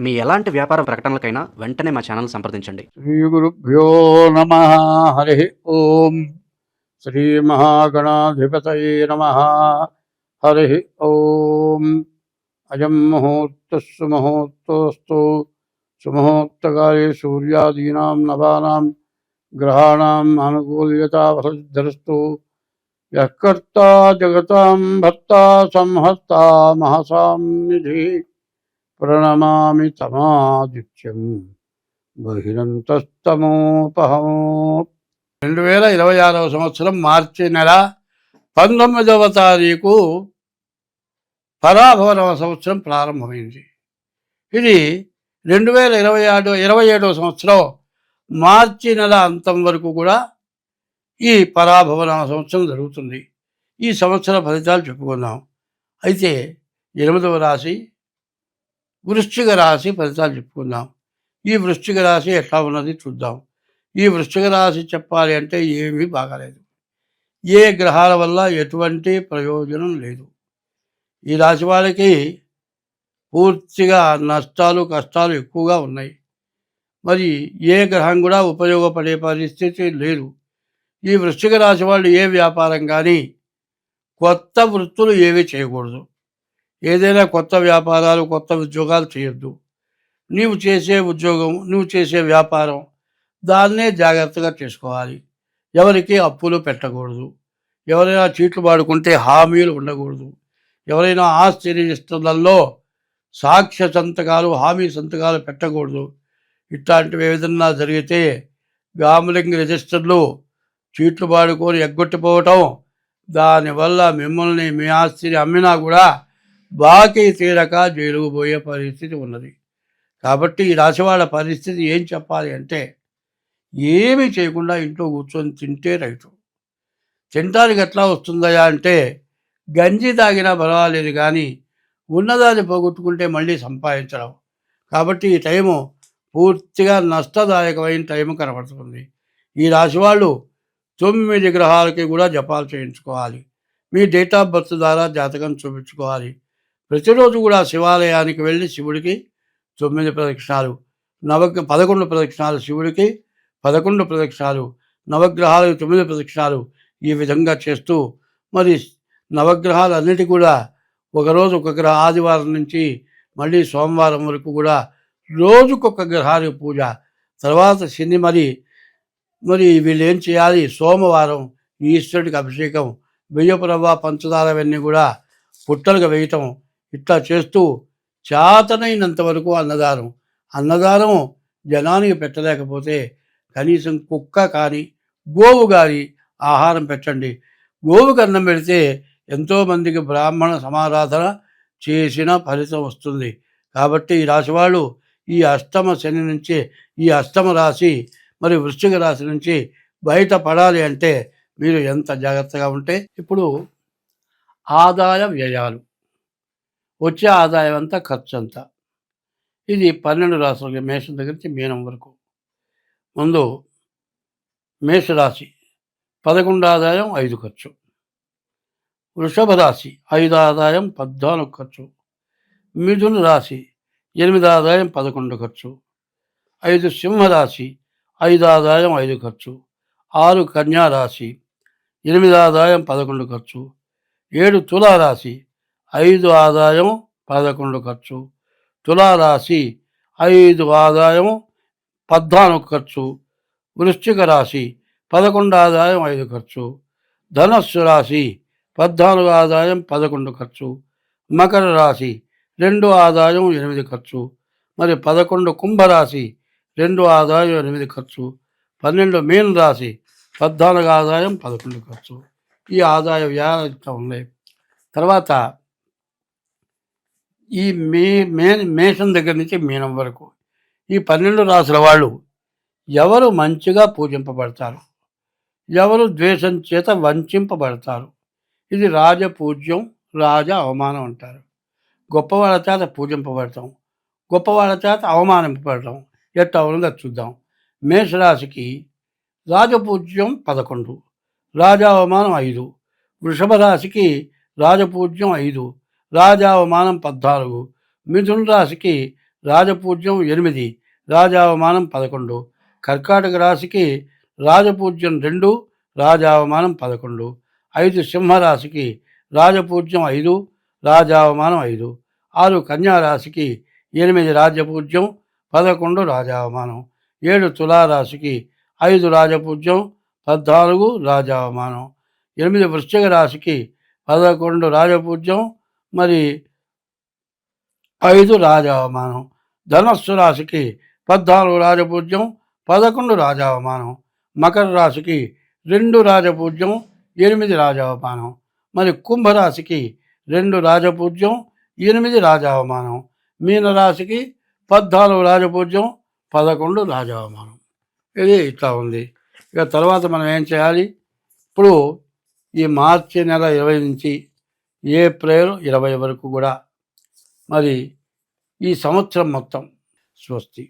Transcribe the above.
మీ ఎలాంటి వ్యాపార ప్రకటనలకైనా వెంటనే మా ఛానల్ సంప్రదించండి. శ్రీ గురుభ్యో నమ. హరి ఓం. శ్రీ మహాగణాధిపతయే నమ. హరి ఓం. అయం ముహూర్తస్సు ముహూర్తోస్తు. సుముహూర్తకాలే సూర్యాదీనాం నవానాం గ్రహాణాం అనుకూల్యతా వసుద్ధరస్తు. యః కర్తా జగతాం భర్తా సంహర్తా మహసాం నిధి. ప్రణమామి తమాదిత్యం బహిరంతస్తమోపహం. 2026 సంవత్సరం మార్చి నెల 19వ తారీఖు పరాభవ సంవత్సరం ప్రారంభమైంది. ఇది 2027వ సంవత్సరం మార్చి నెల అంతం వరకు కూడా ఈ పరాభవ సంవత్సరం జరుగుతుంది. ఈ సంవత్సర ఫలితాలు చెప్పుకుందాం. అయితే 8వ రాశి వృశ్చిక రాశి ఫలితాలు చెప్పుకుందాం. ఈ వృశ్చిక రాశి ఎట్లా ఉన్నది చూద్దాం. ఈ వృశ్చిక రాశి చెప్పాలి అంటే ఏమీ బాగాలేదు. ఏ గ్రహాల వల్ల ఎటువంటి ప్రయోజనం లేదు. ఈ రాశి వాళ్ళకి పూర్తిగా నష్టాలు కష్టాలు ఎక్కువగా ఉన్నాయి. మరి ఏ గ్రహం కూడా ఉపయోగపడే పరిస్థితి లేదు. ఈ వృశ్చిక రాశి వాళ్ళు ఏ వ్యాపారం కానీ కొత్త వృత్తులు ఏవి చేయకూడదు. ఏదైనా కొత్త వ్యాపారాలు కొత్త ఉద్యోగాలు చేయొద్దు. నీవు చేసే ఉద్యోగం నువ్వు చేసే వ్యాపారం దాన్నే జాగ్రత్తగా చేసుకోవాలి. ఎవరికి అప్పులు పెట్టకూడదు. ఎవరైనా చీట్లు వాడుకుంటే హామీలు ఉండకూడదు. ఎవరైనా ఆస్తి రిజిస్టర్లలో సాక్ష్య సంతకాలు హామీ సంతకాలు పెట్టకూడదు. ఇట్లాంటివి ఏదన్నా జరిగితే గాంబ్లింగ్ రిజిస్టర్లు చీట్లు వాడుకొని ఎగ్గొట్టిపోవటం, దానివల్ల మిమ్మల్ని మీ ఆస్తిని అమ్మినా కూడా బాకీ తీరక జైలుకు పోయే పరిస్థితి ఉన్నది. కాబట్టి ఈ రాశివాళ్ళ పరిస్థితి ఏం చెప్పాలి అంటే ఏమీ చేయకుండా ఇంట్లో కూర్చొని తింటే రైతు. తినడానికి ఎట్లా వస్తుందయా అంటే గంజి తాగినా పర్వాలేదు, కానీ ఉన్నదాన్ని పోగొట్టుకుంటే మళ్ళీ సంపాదించడం. కాబట్టి ఈ టైము పూర్తిగా నష్టదాయకమైన టైము కనబడుతుంది. ఈ రాశి వాళ్ళు 9 గ్రహాలకి కూడా జపాలు చేయించుకోవాలి. మీ డేట్ ఆఫ్ బర్త్ ద్వారా జాతకం చూపించుకోవాలి. ప్రతిరోజు కూడా శివాలయానికి వెళ్ళి శివుడికి 9 ప్రదక్షిణాలు, 11 ప్రదక్షిణాలు శివుడికి, 11 ప్రదక్షిణాలు నవగ్రహాలకు 9 ప్రదక్షిణాలు ఈ విధంగా చేస్తూ మరి నవగ్రహాలన్నిటి కూడా ఒకరోజు ఒక గ్రహ ఆదివారం నుంచి మళ్ళీ సోమవారం వరకు కూడా రోజుకొక గ్రహానికి పూజ. తర్వాత శని మరి వీళ్ళు ఏం చేయాలి, సోమవారం ఈశ్వరుడికి అభిషేకం, బియ్యపు రవ్వ పంచదార అవన్నీ కూడా పుట్టలుగా వేయటం. ఇట్లా చేస్తూ చేతనైనంత వరకు అన్నదానం జనానికి పెట్టలేకపోతే కనీసం కుక్క కానీ గోవు కానీ ఆహారం పెట్టండి. గోవుకి అన్నం పెడితే ఎంతోమందికి బ్రాహ్మణ సమారాధన చేసిన ఫలితం వస్తుంది. కాబట్టి ఈ రాశి వాళ్ళు ఈ అష్టమ శని నుంచి, ఈ అష్టమ రాశి మరి వృశ్చిక రాశి నుంచి బయటపడాలి అంటే మీరు ఎంత జాగ్రత్తగా ఉంటే. ఇప్పుడు ఆదాయ వ్యయాలు, వచ్చే ఆదాయం అంతా ఖర్చు అంతా. ఇది 12 రాశులకి మేషం దగ్గర నుంచి మీనం వరకు. ముందు మేషరాశి 11 ఆదాయం 5 ఖర్చు. వృషభ రాశి 5 ఆదాయం 14 ఖర్చు. మిథున రాశి 8 ఆదాయం 11 ఖర్చు. 5 సింహరాశి 5 ఆదాయం 5 ఖర్చు. 6 కన్యా రాశి 8 ఆదాయం 11 ఖర్చు. 7 తులారాశి 5 ఆదాయం 11 ఖర్చు. తులారాశి 5 ఆదాయం 14 ఖర్చు. వృశ్చిక రాశి 11 ఆదాయం 5 ఖర్చు. ధనస్సు రాశి 14 ఆదాయం 11 ఖర్చు. మకర రాశి 2 ఆదాయం 8 ఖర్చు. మరి 11 కుంభరాశి 2 ఆదాయం 8 ఖర్చు. 12 మీన రాశి 14 ఆదాయం 11 ఖర్చు. ఈ ఆదాయ వ్యయాలు ఉన్నాయి. తర్వాత ఈ మేషం దగ్గర నుంచి మీనం వరకు ఈ 12 రాశుల వాళ్ళు ఎవరు మంచిగా పూజింపబడతారు, ఎవరు ద్వేషం చేత వంచింపబడతారు. ఇది రాజపూజ్యం, రాజ అవమానం అంటారు. గొప్పవాళ్ళ చేత పూజింపబడతాం, గొప్పవాళ్ళ చేత అవమానింపబడటం. ఎట్లా ఉన్నదో చూద్దాం. మేషరాశికి రాజపూజ్యం 11, రాజా అవమానం 5. వృషభ రాశికి రాజపూజ్యం 5, రాజా అవమానం 14. మిథున రాశికి రాజపూజ్యం 8, రాజావమానం 11. కర్కాటక రాశికి రాజపూజ్యం 2, రాజావమానం 11. 5 సింహరాశికి రాజపూజ్యం 5, రాజావమానం 5. 6 కన్యారాశికి 8 రాజపూజ్యం, 11 రాజావమానం. 7 తులారాశికి 5 రాజపూజ్యం, 14 రాజావమానం. 8 వృశ్చిక రాశికి 11 రాజపూజ్యం, మరి 5 రాజావమానం. ధనస్సు రాశికి 14 రాజపూజ్యం, 11 రాజావమానం. మకర రాశికి 2 రాజపూజ్యం, 8 రాజావమానం. మరి కుంభరాశికి 2 రాజపూజ్యం, 8 రాజావమానం. మీనరాశికి 14 రాజపూజ్యం, 11 రాజావమానం. ఇది ఇట్లా ఉంది. ఇక తర్వాత మనం ఏం చేయాలి? ఇప్పుడు ఈ మార్చి నెల 20 నుంచి ఏప్రిల్ 20 వరకు కూడా మరి ఈ సంవత్సరం మొత్తం స్వస్తి.